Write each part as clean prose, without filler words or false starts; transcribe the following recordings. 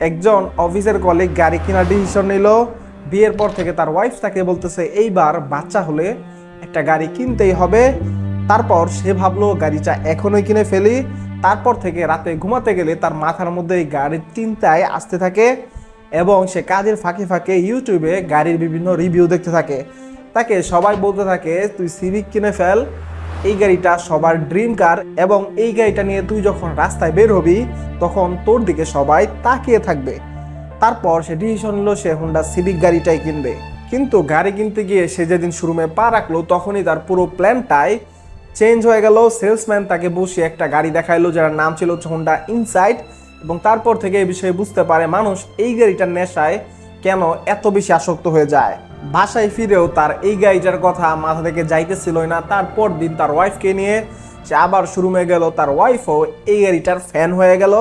একজন অফিসের কলিগ গাড়ি কেনার ডিসিশন নিল। বিয়ের পর থেকে তার ওয়াইফ তাকে বলতেছে এইবার বাচ্চা হলে একটা গাড়ি কিনতেই হবে। তারপর সে ভাবলো গাড়িটা এখনই কিনে ফেলি। তারপর থেকে রাতে ঘুমাতে গেলে তার মাথার মধ্যে এই গাড়ির চিন্তায় আসতে থাকে এবং সে কাজের ফাঁকে ফাঁকে ইউটিউবে গাড়ির বিভিন্ন রিভিউ দেখতে থাকে। তাকে সবাই বলতে থাকে তুই সিভিক কিনে ফেল, এই গাড়িটা সবার ড্রিম কার এবং এই গাড়িটা নিয়ে তুই যখন রাস্তায় বের হবি তখন তোর দিকে সবাই তাকিয়ে থাকবে। তারপর সে ডিসিশন নিল সে হোন্ডা সিভিক গাড়িটাই কিনবে। কিন্তু গাড়ি কিনতে গিয়ে সে যেদিন শোরুমে পা রাখলো তখনই তার পুরো প্ল্যানটাই চেঞ্জ হয়ে গেল। সেলসম্যান তাকে বসিয়ে একটা গাড়ি দেখাইলো যার নাম ছিল হোন্ডা ইনসাইট এবং তারপর থেকে এই বিষয়ে বুঝতে পারে মানুষ এই গাড়িটার নেশায় কেন এত বেশি আসক্ত হয়ে যায়। বাসায় ফিরেও তার এই গাড়িটার কথা মাথা থেকে যাইতেছিলই না। তারপর দিন তার ওয়াইফকে নিয়ে সে আবার শোরুমে গেল। তার ওয়াইফও এই গাড়িটার ফ্যান হয়ে গেল।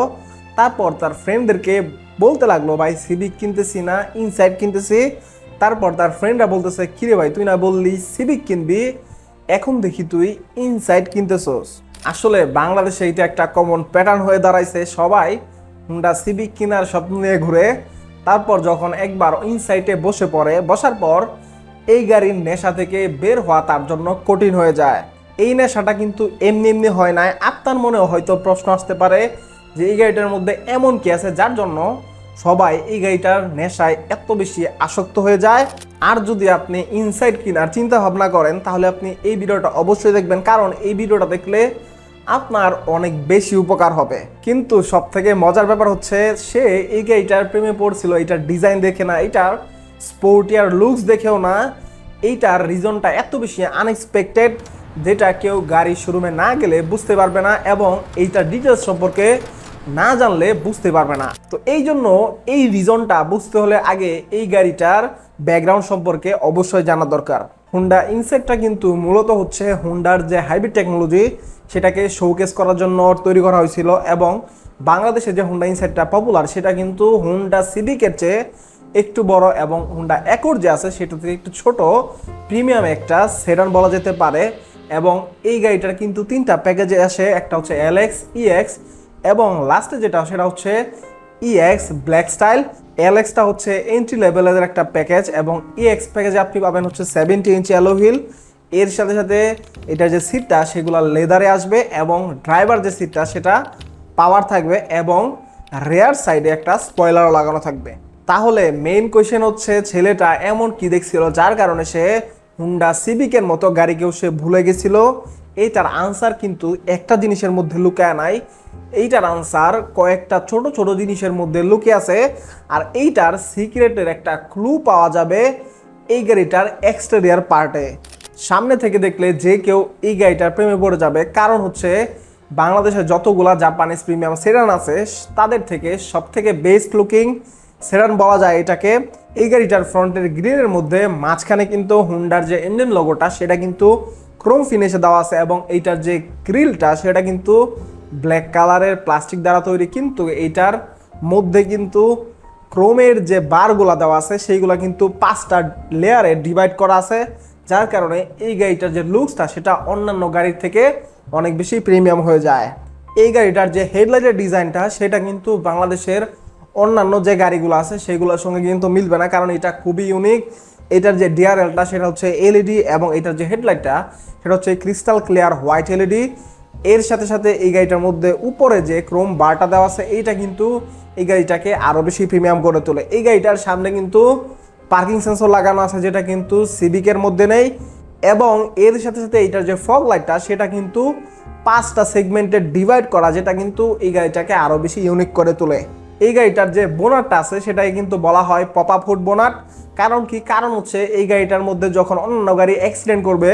তারপর তার ফ্রেন্ডদেরকে বলতে লাগলো ভাই সিভিক কিনতেছি না ইনসাইট কিনতেছি। তারপর তার ফ্রেন্ডরা বলতেছে কিরে ভাই তুই না বললি সিভিক কিনবি, এখন দেখি তুই ইনসাইট কিনতেছস। আসলে বাংলাদেশে এটা একটা কমন প্যাটার্ন হয়ে দাঁড়াইছে, সবাই হোন্ডা সিভিক কেনার স্বপ্ন নিয়ে ঘুরে। তারপর যখন একবার ইনসাইটে বসে পড়ে, বসার পর এই গাড়ির নেশা থেকে বের হওয়া তার জন্য কঠিন হয়ে যায়। এই নেশাটা কিন্তু এমনি এমনি হয় না। আপনার মনেও হয়তো প্রশ্ন আসতে পারে যে এই গাড়িটার মধ্যে এমন কি আছে যার জন্য সবাই এই গাড়িটার নেশায় এত বেশি আসক্ত হয়ে যায়। আর যদি আপনি ইনসাইট কেনার চিন্তা ভাবনা করেন তাহলে আপনি এই ভিডিওটা অবশ্যই দেখবেন, কারণ এই ভিডিওটা দেখলে আপনার অনেক বেশি উপকার হবে। কিন্তু সব থেকে মজার ব্যাপার হচ্ছে সে এই গাড়িটার প্রেমে পড়ছিল এইটার ডিজাইন দেখে না, এইটার স্পোর্টিয়ার লুকস দেখেও না। এইটার রিজনটা এত বেশি আনএক্সপেক্টেড যেটা কেউ গাড়ি শোরুমে না গেলে বুঝতে পারবে না এবং এইটার ডিটেলস সম্পর্কে না জানলে বুঝতে পারবে না। তো এই জন্য এই রিজনটা বুঝতে হলে আগে এই গাড়িটার ব্যাকগ্রাউন্ড সম্পর্কে অবশ্যই জানা দরকার। হোন্ডা ইনসাইটটা কিন্তু মূলত হচ্ছে হোন্ডার যে হাইব্রিড টেকনোলজি সেটাকে শোকেস করার জন্য তৈরি করা হয়েছিল এবং বাংলাদেশে যে হোন্ডা ইনসাইটটা পপুলার সেটা কিন্তু হোন্ডা সিভিকের চেয়ে একটু বড় এবং হোন্ডা অ্যাকর্ড যে আছে সেটা থেকে একটু ছোট প্রিমিয়াম একটা সেডান বলা যেতে পারে। এবং এই গাড়িটার কিন্তু তিনটা প্যাকেজে আসে, একটা হচ্ছে এলএক্স, ইএক্স এবং লাস্টে যেটা সেটা হচ্ছে ইএক্স ব্ল্যাক স্টাইল। এলএক্সটা হচ্ছে এন্ট্রি লেভেলের একটা প্যাকেজ এবং ইএক্স প্যাকেজে আপনি পাবেন হচ্ছে 70 ইঞ্চি অ্যালয় হুইল। এর সাথে সাথে এটার যে সিটটা সেগুলো লেদারে আসবে এবং ড্রাইভার যে সিটটা সেটা পাওয়ার থাকবে এবং রেয়ার সাইডে একটা স্পয়লারও লাগানো থাকবে। তাহলে মেইন কোয়েশ্চেন হচ্ছে ছেলেটা এমন কি দেখছিল যার কারণে সে হোন্ডা সিভিকের মতো গাড়িকেও সে ভুলে গেছিল। এইটার আনসার কিন্তু একটা জিনিসের মধ্যে লুকায় নাই, এইটার আনসার কয়েকটা ছোট ছোট জিনিসের মধ্যে লুকিয়ে আছে। আর এইটার সিক্রেটের একটা ক্লু পাওয়া যাবে এই গাড়িটার এক্সটেরিয়ার পার্টে। সামনে থেকে দেখলে যে কেউ এই গাড়িটার প্রেমে পড়ে যাবে, কারণ হচ্ছে বাংলাদেশে যতগুলা জাপানিজ প্রিমিয়াম সেডান আছে তাদের থেকে সব থেকে বেস্ট লুকিং সেডান বলা যায় এটাকে। এই গাড়িটার ফ্রন্টের গ্রিলের মধ্যে মাঝখানে কিন্তু হোন্ডার যে এমব্লেম লোগোটা সেটা কিন্তু ক্রোম ফিনিশে দেওয়া আছে এবং এইটার যে গ্রিলটা সেটা কিন্তু ব্ল্যাক কালারের প্লাস্টিক দ্বারা তৈরি, কিন্তু এইটার মধ্যে কিন্তু ক্রোমের যে বারগুলা দেওয়া আছে সেইগুলা কিন্তু 5টা লেয়ারে ডিভাইড করা আছে, যার কারণে এই গাড়িটার যে লুকসটা সেটা অন্যান্য গাড়ির থেকে অনেক বেশি প্রিমিয়াম হয়ে যায়। এই গাড়িটার যে হেডলাইটের ডিজাইনটা সেটা কিন্তু বাংলাদেশের অন্যান্য যে গাড়িগুলো আছে সেগুলোর সঙ্গে কিন্তু মিলবে না, কারণ এটা খুবই ইউনিক। এটার যে ডিআরএলটা সেটা হচ্ছে এলইডি এবং এটার যে হেডলাইটটা সেটা হচ্ছে ক্রিস্টাল ক্লিয়ার হোয়াইট এলইডি। এর সাথে সাথে এই গাড়িটার মধ্যে উপরে যে ক্রোম বারটা দেওয়া আছে এইটা কিন্তু এই গাড়িটাকে আরও বেশি প্রিমিয়াম করে তোলে। এই গাড়িটার সামনে কিন্তু পার্কিং সেন্সর লাগানো আছে যেটা কিন্তু সিভিকের মধ্যে নেই এবং এর সাথে সাথে এইটার যে ফগ লাইটটা সেটা কিন্তু 5টা সেগমেন্টে ডিভাইড করা, যেটা কিন্তু এই গাড়িটাকে আরও বেশি ইউনিক করে তোলে। এই গাড়িটার যে বোনারটা আছে সেটাই কিন্তু বলা হয় পপ আপ হুড বোনার। কারণ কি, কারণ হচ্ছে এই গাড়িটার মধ্যে যখন অন্যান্য গাড়ি অ্যাক্সিডেন্ট করবে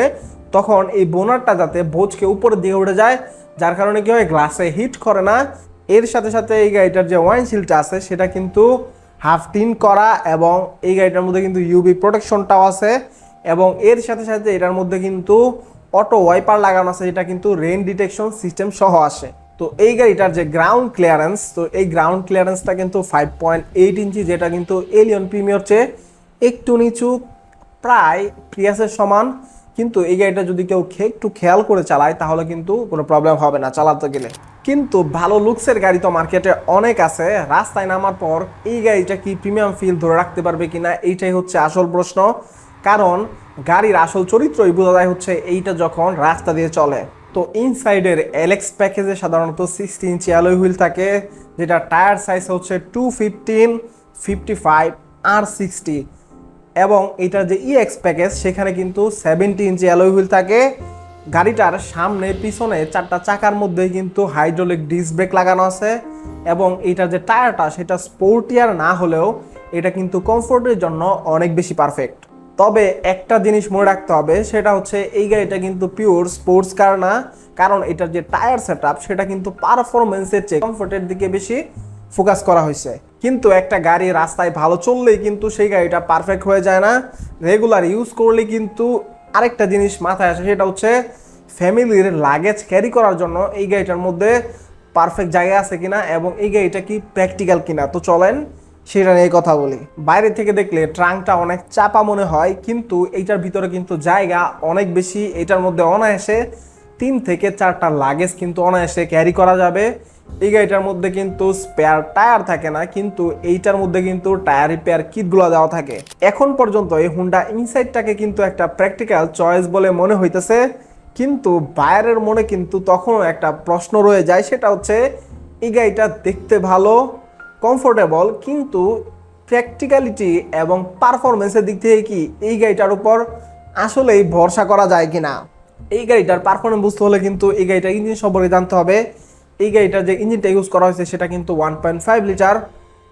তখন এই বোনারটা যাতে বোঝকে উপরের দিকে উঠে যায়, যার কারণে কি হয় গ্লাসে হিট করে না। এর সাথে সাথে এই গাড়িটার যে ওয়াইন্ডশিল্ডটা আছে সেটা কিন্তু হাফ টিন করা এবং এই গাড়িটার মধ্যে কিন্তু ইউভি প্রোটেকশনটাও আছে এবং এর সাথে সাথে এটার মধ্যে কিন্তু অটো ওয়াইপার লাগানো আছে যেটা কিন্তু রেইন ডিটেকশন সিস্টেম সহ আসে। তো এই গাড়িটার যে গ্রাউন্ড ক্লিয়ারেন্স, তো এই গ্রাউন্ড ক্লিয়ারেন্সটা কিন্তু 5.8 ইঞ্চি, যেটা কিন্তু এলিয়ন প্রিমিয়ার চেয়ে একটু নিচু, প্রায় প্রিয়াসের সমান। কিন্তু এই গাড়িটা যদি কেউ একটু খেয়াল করে চালায় তাহলে কিন্তু কোনো প্রবলেম হবে না চালাতে গেলে। কিন্তু ভালো লুকসের গাড়ি তো মার্কেটে অনেক আছে, রাস্তায় নামার পর এই গাড়িটা কি প্রিমিয়াম ফিল ধরে রাখতে পারবে কিনা এইটাই হচ্ছে আসল প্রশ্ন। কারণ গাড়ির আসল চরিত্রই বোঝা যায় হচ্ছে এইটা যখন রাস্তা দিয়ে চলে। তো ইনসাইডের এলএক্স প্যাকেজে সাধারণত 60 ইঞ্চি অ্যালয় হুইল থাকে, যেটা টায়ার সাইজ হচ্ছে 215, 55 আর 60, এবং এটার যে ইএক্স প্যাকেজ সেখানে কিন্তু 70 ইঞ্চি অ্যালয় হুইল থাকে। গাড়িটার সামনে পিছনে 4টা চাকার মধ্যে কিন্তু হাইড্রোলিক ডিস্ক ব্রেক লাগানো আছে, এবং এটার যে টায়ারটা সেটা স্পোর্টিয়ার না হলেও এটা কিন্তু কমফোর্টের জন্য অনেক বেশি পারফেক্ট। তবে একটা জিনিস মনে রাখতে হবে, সেটা হচ্ছে এই গাড়িটা কিন্তু পিওর স্পোর্টস কার না, কারণ এটার যে টায়ার সেটআপ সেটা কিন্তু পারফরমেন্সের চেয়ে কমফোর্টের দিকে বেশি ফোকাস করা হয়েছে। কিন্তু একটা গাড়ি রাস্তায় ভালো চললেই কিন্তু সেই গাড়িটা পারফেক্ট হয়ে যায় না, রেগুলার ইউজ করলে কিন্তু আরেকটা জিনিস মাথায় আসে, সেটা হচ্ছে ফ্যামিলির লাগেজ ক্যারি করার জন্য এই গাড়িটার মধ্যে পারফেক্ট জায়গা আছে কিনা এবং এই গাড়িটা কি প্র্যাকটিক্যাল কিনা। তো চলেন সেটা নিয়ে কথা বলি। বাইরে থেকে দেখলে ট্রাঙ্কটা অনেক চাপা মনে হয়, কিন্তু এইটার ভিতরে কিন্তু জায়গা অনেক বেশি। এটার মধ্যে অনায়াসে 3 থেকে 4টা লাগেজ কিন্তু অনায়াসে ক্যারি করা যাবে। এই গাড়িটার মধ্যে কিন্তু স্পেয়ার টায়ার থাকে না, কিন্তু এইটার মধ্যে কিন্তু টায়ার রিপেয়ার কিটগুলো দেওয়া থাকে। এখন পর্যন্ত এই হুন্ডা ইনসাইডটাকে কিন্তু একটা প্র্যাকটিক্যাল চয়েস বলে মনে হইতেছে, কিন্তু বায়ারের মনে কিন্তু তখনও একটা প্রশ্ন রয়ে যায়, সেটা হচ্ছে এই গাড়িটা দেখতে ভালো, কমফোর্টেবল, কিন্তু প্র্যাকটিক্যালিটি এবং পারফরমেন্সের দিক থেকে কি এই গাড়িটার উপর আসলেই ভরসা করা যায় কিনা। এই গাড়িটার পারফরমেন্স বুঝতে হলে কিন্তু এই গাড়িটার ইঞ্জিন সম্পর্কে জানতে হবে। এই গাড়িটার যে ইঞ্জিনটা ইউজ করা হয়েছে সেটা কিন্তু 1.5 লিটার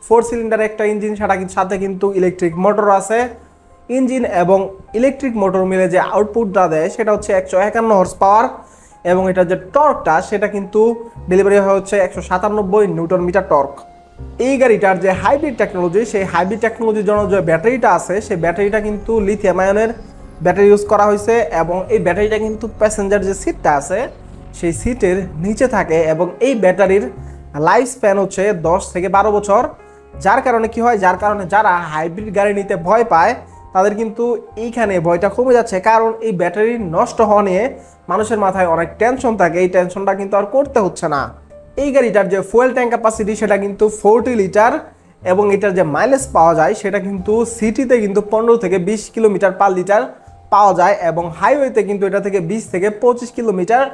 4 সিলিন্ডার একটা ইঞ্জিন, সেটা কিন্তু সাথে কিন্তু ইলেকট্রিক মোটর আছে। ইঞ্জিন এবং ইলেকট্রিক মোটর মিলে যে আউটপুটটা দেয় সেটা হচ্ছে 151 হর্স পাওয়ার, এবং এটার যে টর্কটা সেটা কিন্তু ডেলিভারি হচ্ছে 197 নিউটন মিটার টর্ক। এই গাড়িটার যে হাইব্রিড টেকনোলজি, সেই হাইব্রিড টেকনোলজির জন্য যে ব্যাটারিটা আছে সেই ব্যাটারিটা কিন্তু লিথিয়াম আয়নের ব্যাটারি ইউজ করা হয়েছে, এবং এই ব্যাটারিটা কিন্তু প্যাসেঞ্জার যে সিটটা আছে সেই সিটের নিচে থাকে, এবং এই ব্যাটারির লাইফ স্প্যান হচ্ছে 10 থেকে 12 বছর। যার কারণে কি হয়, যার কারণে যারা হাইব্রিড গাড়ি নিতে ভয় পায় তাদের কিন্তু এইখানে ভয়টা কমে যাচ্ছে, কারণ এই ব্যাটারি নষ্ট হওয়া নিয়ে মানুষের মাথায় অনেক টেনশন থাকে, এই টেনশনটা কিন্তু আর করতে হচ্ছে না। এই গাড়িটার যে ফুয়েল ট্যাঙ্ক ক্যাপাসিটি সেটা কিন্তু 40 লিটার, এবং এটার যে মাইলেজ পাওয়া যায় সেটা কিন্তু সিটিতে কিন্তু 15 থেকে 20 কিলোমিটার পার লিটার পাওয়া যায়, এবং হাইওয়েতে কিন্তু এটা থেকে 20 থেকে 25 কিলোমিটার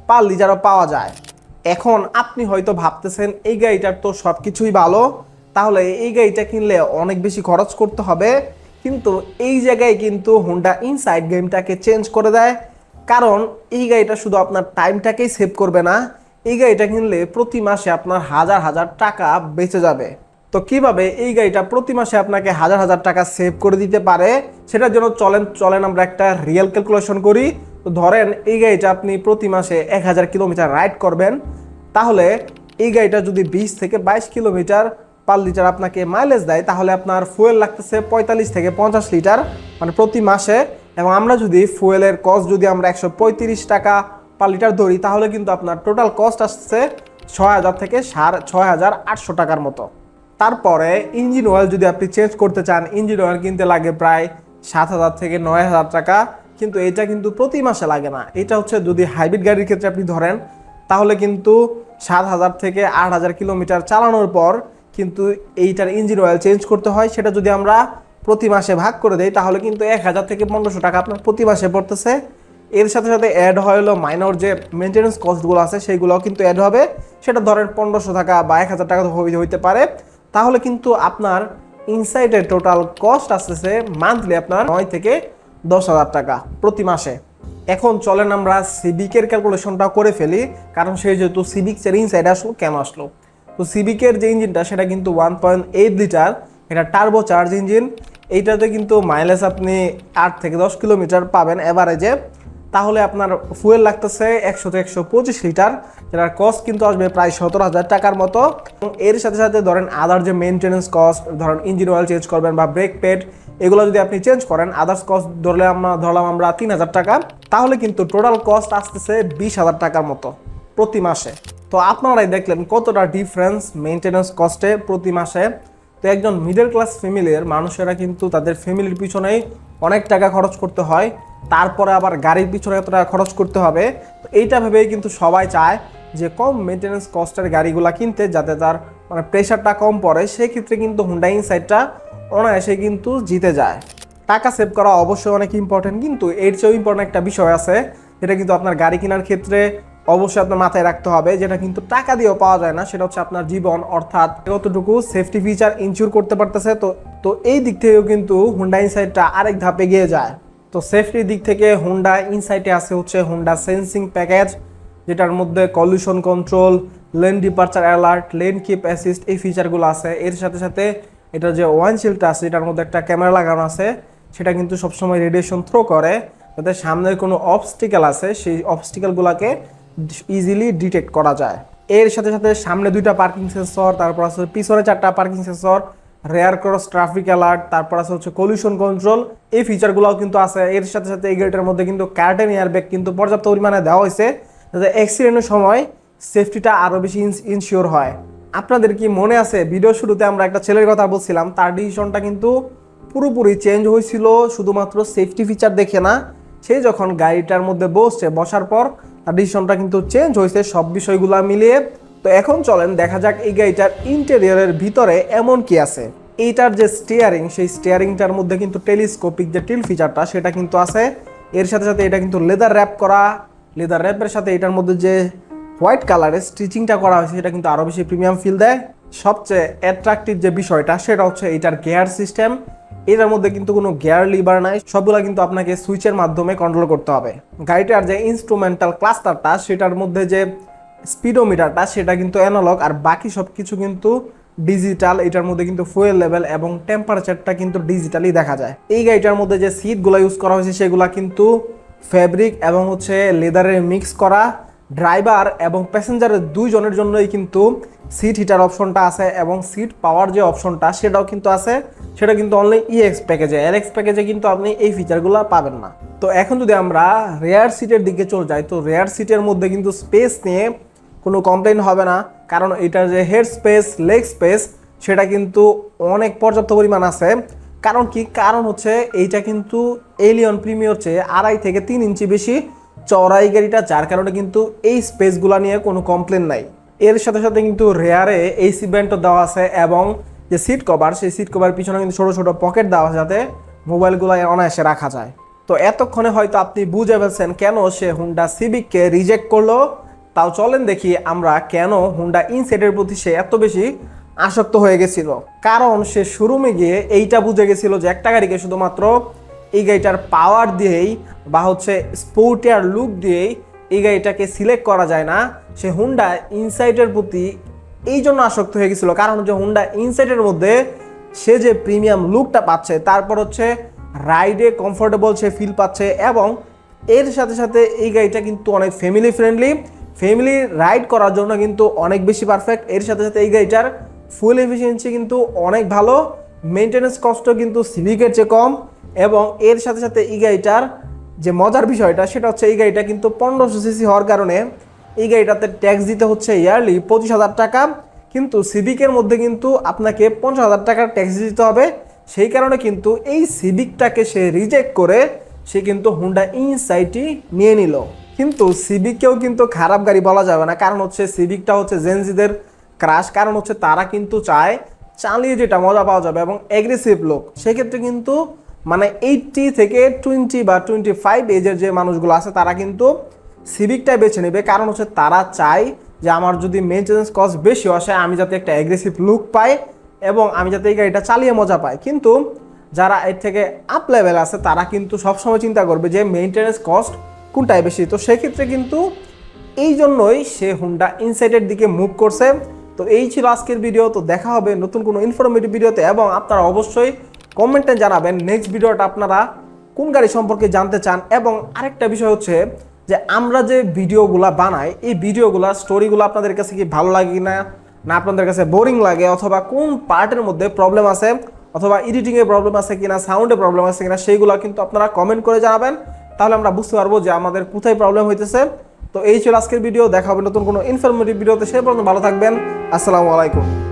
পার লিটারও পাওয়া যায়। এখন আপনি হয়তো ভাবতেছেন এই গাড়িটার তো সব কিছুই ভালো, তাহলে এই গাড়িটা কিনলে অনেক বেশি খরচ করতে হবে, কিন্তু এই জায়গায় কিন্তু হোন্ডা ইনসাইড গেমটাকে চেঞ্জ করে দেয়। কারণ এই গাড়িটা শুধু আপনার টাইমটাকেই সেভ করবে না, এই গাড়িটা কিনলে প্রতি মাসে আপনার হাজার হাজার টাকা বেঁচে যাবে। তো কিভাবে এই গাড়িটা প্রতি মাসে আপনাকে হাজার হাজার টাকা সেভ করে দিতে পারে, সেটার জন্য চলেন আমরা একটা রিয়েল ক্যালকুলেশন করি। তো ধরেন এই গাড়িটা আপনি প্রতি মাসে 1000 কিলোমিটার রাইড করবেন, তাহলে এই গাড়িটা যদি 20 থেকে 22 কিলোমিটার পার লিটার আপনাকে মাইলেজ দেয়, তাহলে আপনার ফুয়েল লাগতেছে 45 থেকে 50 লিটার মানে প্রতি মাসে। এবং আমরা যদি ফুয়েলের কস্ট যদি আমরা 135 টাকা পার লিটার ধরি, তাহলে কিন্তু আপনার টোটাল কস্ট আসছে 6000 থেকে 6800 টাকার মতো। তারপরে ইঞ্জিন অয়েল যদি আপনি চেঞ্জ করতে চান, ইঞ্জিন অয়েল কিনতে লাগে প্রায় 7000 থেকে 9000 টাকা, কিন্তু এটা কিন্তু প্রতি মাসে লাগে না। এটা হচ্ছে যদি হাইব্রিড গাড়ির ক্ষেত্রে আপনি ধরেন, তাহলে কিন্তু 7000 থেকে 8000 কিলোমিটার চালানোর পর কিন্তু এইটার ইঞ্জিন অয়েল চেঞ্জ করতে হয়। সেটা যদি আমরা প্রতি মাসে ভাগ করে দেই, তাহলে কিন্তু 1000 থেকে 1500 টাকা আপনার প্রতি মাসে পড়তেছে। এর সাথে সাথে অ্যাড হলো মাইনর যে মেনটেন্যান্স কস্টগুলো আছে সেইগুলোও কিন্তু অ্যাড হবে, সেটা ধরেন 1500 টাকা বা 1000 টাকা হইতে পারে। তাহলে কিন্তু আপনার ইনসাইডের টোটাল কস্ট আসতেছে মান্থলি আপনার 9 থেকে 10,000 টাকা প্রতি মাসে। এখন চলেন আমরা সিভিকের ক্যালকুলেশনটা করে ফেলি, কারণ সেই যেহেতু সিভিক্সের ইনসাইড আসলো কেন আসলো। তো সিভিকের যে ইঞ্জিনটা সেটা কিন্তু 1.8 লিটার, এটা টার্বো চার্জ ইঞ্জিন। এইটাতে কিন্তু মাইলেজ আপনি 8 থেকে 10 কিলোমিটার পাবেন এভারেজে। তাহলে আপনার ফুয়েল লাগতেছে 100 থেকে 125 লিটার, যেটার কস্ট কিন্তু আসবে প্রায় 17,000 টাকার মতো। এর সাথে সাথে ধরেন আদার যে মেনটেন্যান্স কস্ট, ধরেন ইঞ্জিন অয়েল চেঞ্জ করবেন বা ব্রেক প্যাড, এগুলো যদি আপনি চেঞ্জ করেন, আদার্স কস্ট ধরলাম আমরা 3000 টাকা, তাহলে কিন্তু টোটাল কস্ট আসতেছে 20,000 টাকার মতো প্রতি মাসে। তো আপনারাই দেখলেন কতটা ডিফারেন্স মেনটেন্যান্স কস্টে প্রতি মাসে। তো একজন মিডল ক্লাস ফ্যামিলির মানুষেরা কিন্তু তাদের ফ্যামিলির পিছনেই অনেক টাকা খরচ করতে হয়, তারপরে আবার গাড়ির পিছনে এত টাকা খরচ করতে হবে। তো এইটা ভেবেই কিন্তু সবাই চায় যে কম মেনটেন্যান্স কস্টের গাড়িগুলো কিনতে, যাতে তার মানে প্রেশারটা কম পড়ে। সেক্ষেত্রে কিন্তু হুন্ডা ইনসাইটটা অনায়াসে কিন্তু জিতে যায়। টাকা সেভ করা অবশ্যই অনেক ইম্পর্টেন্ট, কিন্তু এর চেয়েও ইম্পর্টেন্ট একটা বিষয় আছে, যেটা কিন্তু আপনার গাড়ি কেনার ক্ষেত্রে অবশ্যই আপনার মাথায় রাখতে হবে, যেটা কিন্তু টাকা দিয়েও পাওয়া যায় না। সেটা হচ্ছে আপনার জীবন, অর্থাৎ কতটুকু সেফটি ফিচার ইনশিওর করতে পারতেছে। তো এই দিক থেকেও কিন্তু হুন্ডা ইনসাইটটা আরেক ধাপে এগিয়ে যায়। তো সেফটির দিক থেকে হুন্ডা ইনসাইটে আছে হচ্ছে হুন্ডা সেন্সিং প্যাকেজ, যেটার মধ্যে collision control, lane departure alert, lane keep assist, এই ফিচারগুলো আছে। এর সাথে সাথে এটা যে ওয়াইন্ডশিল্ডটা আছে, এটার মধ্যে একটা ক্যামেরা লাগানো আছে, সেটা কিন্তু সবসময় রেডিয়েশন থ্রো করে, যাতে সামনের কোনো অবস্টিকেল আছে সেই অবস্টিকেলগুলোকে ইজিলি ডিটেক্ট করা যায়। এর সাথে সাথে সামনে 2টা পার্কিং সেন্সর, তারপর আছে পিছনে 4টা parking sensor, rare cross traffic alert, তারপর আছে হচ্ছে কলিউশন কন্ট্রোল, এই ফিচারগুলোও কিন্তু আছে। এর সাথে সাথে এই গাড়িটার মধ্যে কিন্তু কার্টেন এয়ারব্যাগ কিন্তু পর্যাপ্ত পরিমাণে দেওয়া হয়েছে, যাতে অ্যাক্সিডেন্টের সময় সেফটিটা আরও বেশি ইনশিওর হয়। আপনাদের কি মনে আছে ভিডিও শুরুতে আমরা একটা ছেলের কথা বলছিলাম, তার ডিসিশনটা কিন্তু পুরোপুরি চেঞ্জ হয়েছিল শুধুমাত্র সেফটি ফিচার দেখে না। সে যখন গাড়িটার মধ্যে বসার পর তার ডিসিশনটা কিন্তু চেঞ্জ হয়েছে সব বিষয়গুলো মিলিয়ে। তো এখন চলেন দেখা যাক এই গাড়িটার ইন্টেরিয়রের ভিতরে এমন কি আছে। এইটার যে স্টিয়ারিং, সেই স্টিয়ারিংটার মধ্যে কিন্তু টেলিস্কোপিক যে টিল ফিচারটা সেটা কিন্তু আছে। এর সাথে সাথে এটা কিন্তু লেদার র্যাপ করা, লেদার র্যাপের সাথে এটার মধ্যে যে হোয়াইট কালারের স্টিচিংটা করা হয়েছে সেটা কিন্তু আরও বেশি প্রিমিয়াম ফিল দেয়। সবচেয়ে অ্যাট্রাকটিভ যে বিষয়টা সেটা হচ্ছে এটার গিয়ার সিস্টেম। এটার মধ্যে কিন্তু কোনো গিয়ার লিভার নাই, সবগুলা কিন্তু আপনাকে সুইচের মাধ্যমে কন্ট্রোল করতে হবে। গাড়িটার যে ইনস্ট্রুমেন্টাল ক্লাস্টারটা, সেটার মধ্যে যে স্পিডোমিটারটা সেটা কিন্তু অ্যানালগ, আর বাকি সব কিছু কিন্তু ডিজিটাল। এটার মধ্যে কিন্তু ফুয়েল লেভেল এবং টেম্পারেচারটা কিন্তু ডিজিটালি দেখা যায়। এই গাড়িটার মধ্যে যে সিটগুলো ইউজ করা হয়েছে সেগুলা কিন্তু ফ্যাব্রিক এবং হচ্ছে লেদারের মিক্স করা। ড্রাইভার এবং প্যাসেঞ্জারের দুইজনের জন্যই কিন্তু সিট হিটার অপশনটা আছে, এবং সিট পাওয়ার যে অপশনটা সেটাও কিন্তু আছে। সেটা কিন্তু অনলি ইএক্স প্যাকেজে, এলএক্স প্যাকেজে কিন্তু আপনি এই ফিচারগুলো পাবেন না। তো এখন যদি আমরা রেয়ার সিটের দিকে চলে যাই, তো রেয়ার সিটের মধ্যে কিন্তু স্পেস নিয়ে কোনো কমপ্লেন হবে না, কারণ এটার যে হেড স্পেস, লেগ স্পেস সেটা কিন্তু অনেক পর্যাপ্ত পরিমাণ আছে। কারণ হচ্ছে এইটা কিন্তু এলিয়ন প্রিমিয়র চেয়ে 2.5 থেকে 3 ইঞ্চি বেশি চওড়া এই গাড়িটা, যার কারণে কিন্তু এই স্পেসগুলো নিয়ে কোনো কমপ্লেন নাই। এর সাথে সাথে কিন্তু রেয়ারে এসি ভেন্টও দেওয়া আছে, এবং যে সিট কভার, সেই সিট কভার পিছনে কিন্তু ছোটো ছোটো পকেট দেওয়া আছে, যাতে মোবাইলগুলো অনায়াসে রাখা যায়। তো এতক্ষণে হয়তো আপনি বুঝে ফেলছেন কেন সে হুন্ডা সিভিককে রিজেক্ট করলো। তাও চলেন দেখি আমরা কেন হুন্ডা ইনসাইটের প্রতি সে এত বেশি আসক্ত হয়ে গেছিল। কারণ সে শোরুমে গিয়ে এইটা বুঝে গেছিল যে একটা গাড়িকে শুধুমাত্র এই গাড়িটার পাওয়ার দিয়েই বা হচ্ছে স্পোর্টিয়ার লুক দিয়েই এই গাড়িটাকে সিলেক্ট করা যায় না। সে হুন্ডা ইনসাইটের প্রতি এই জন্য আসক্ত হয়ে গেছিলো, কারণ হচ্ছে হুন্ডা ইনসাইটের মধ্যে সে যে প্রিমিয়াম লুকটা পাচ্ছে, তারপর হচ্ছে রাইডে কমফোর্টেবল সে ফিল পাচ্ছে, এবং এর সাথে সাথে এই গাড়িটা কিন্তু অনেক ফ্যামিলি ফ্রেন্ডলি, ফ্যামিলি রাইড করার জন্য কিন্তু অনেক বেশি পারফেক্ট। এর সাথে সাথে এই গাড়িটার ফুয়েল এফিসিয়েন্সি কিন্তু অনেক ভালো, মেনটেন্যান্স কস্টও কিন্তু সিভিকের চেয়ে কম, এবং এর সাথে সাথে এই গাড়িটার যে মজার বিষয়টা সেটা হচ্ছে এই গাড়িটা কিন্তু 1500 সিসি হওয়ার কারণে এই গাড়িটাতে ট্যাক্স দিতে হচ্ছে ইয়ারলি 25,000 টাকা, কিন্তু সিভিকের মধ্যে কিন্তু আপনাকে 50,000 টাকার ট্যাক্স দিতে হবে। সেই কারণে কিন্তু এই সিভিকটাকে সে রিজেক্ট করে সে কিন্তু হুন্ডা ইনসাইটই নিয়ে নিল। কিন্তু সিভিককেও কিন্তু খারাপ গাড়ি বলা যাবে না, কারণ হচ্ছে সিভিকটা হচ্ছে জেনজিদের ক্রাশ। কারণ হচ্ছে তারা কিন্তু চায় চালিয়ে যেটা মজা পাওয়া যাবে এবং অ্যাগ্রেসিভ লোক। সেক্ষেত্রে কিন্তু মানে 80 থেকে 20 বা 25 এজের যে মানুষগুলো আছে তারা কিন্তু সিভিকটাই বেছে নেবে, কারণ হচ্ছে তারা চায় যে আমার যদি মেনটেন্যান্স কস্ট বেশি আসে আমি যাতে একটা অ্যাগ্রেসিভ লুক পাই এবং আমি যাতে এই গাড়িটা চালিয়ে মজা পাই। কিন্তু যারা এর থেকে আপ লেভেল আছে তারা কিন্তু সবসময় চিন্তা করবে যে মেনটেন্যান্স কস্ট কোনটাই বেশি। তো সেক্ষেত্রে কিন্তু এই জন্যই সে হুন্ডা ইনসাইটের দিকে মুভ করছে। তো এই ছিল আজকের ভিডিও। তো দেখা হবে নতুন কোনো ইনফরমেটিভ ভিডিওতে, এবং আপনারা অবশ্যই কমেন্টে জানাবেন নেক্সট ভিডিওটা আপনারা কোন গাড়ি সম্পর্কে জানতে চান। এবং আরেকটা বিষয় হচ্ছে যে আমরা যে ভিডিওগুলো বানাই এই ভিডিওগুলো স্টোরিগুলো আপনাদের কাছে কি ভালো লাগে কিনা, না আপনাদের কাছে বোরিং লাগে, অথবা কোন পার্টের মধ্যে প্রবলেম আছে, অথবা এডিটিংয়ে প্রবলেম আছে কিনা, সাউন্ডে প্রবলেম আছে কিনা, সেইগুলো কিন্তু আপনারা কমেন্ট করে জানাবেন। তাহলে আমরা বুঝতে পারবো যে আমাদের কোথায় প্রবলেম হইতেছে। তো এই ছিল আজকের ভিডিও। দেখা হবে নতুন কোনো ইনফরমেটিভ ভিডিওতে। সে পর্যন্ত ভালো থাকবেন। আসসালামু আলাইকুম।